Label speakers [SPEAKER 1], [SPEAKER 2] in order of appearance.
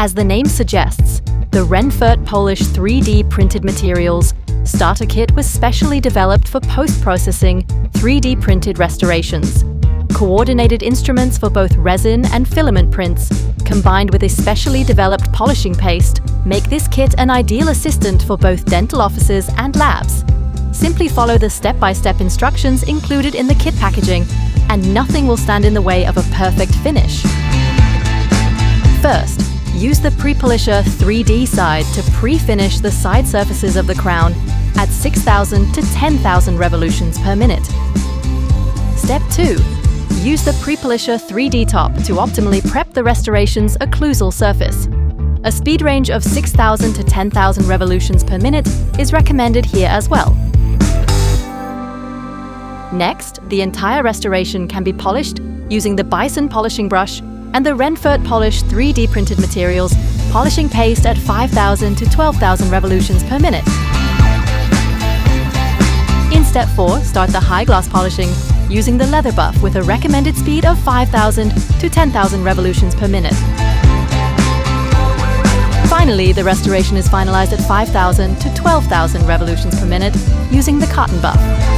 [SPEAKER 1] As the name suggests, the Renfert Polish 3D printed materials starter kit was specially developed for post-processing 3D printed restorations. Coordinated instruments for both resin and filament prints, combined with a specially developed polishing paste, make this kit an ideal assistant for both dental offices and labs. Simply follow the step-by-step instructions included in the kit packaging, and nothing will stand in the way of a perfect finish. First, use the pre-polisher 3D side to pre-finish the side surfaces of the crown at 6,000 to 10,000 revolutions per minute. Step 2. Use the pre-polisher 3D top to optimally prep the restoration's occlusal surface. A speed range of 6,000 to 10,000 revolutions per minute is recommended here as well. Next, the entire restoration can be polished using the Bison polishing brush and the Renfert Polish 3D printed materials polishing paste at 5,000 to 12,000 revolutions per minute. In step 4, start the high gloss polishing using the leather buff with a recommended speed of 5,000 to 10,000 revolutions per minute. Finally, the restoration is finalized at 5,000 to 12,000 revolutions per minute using the cotton buff.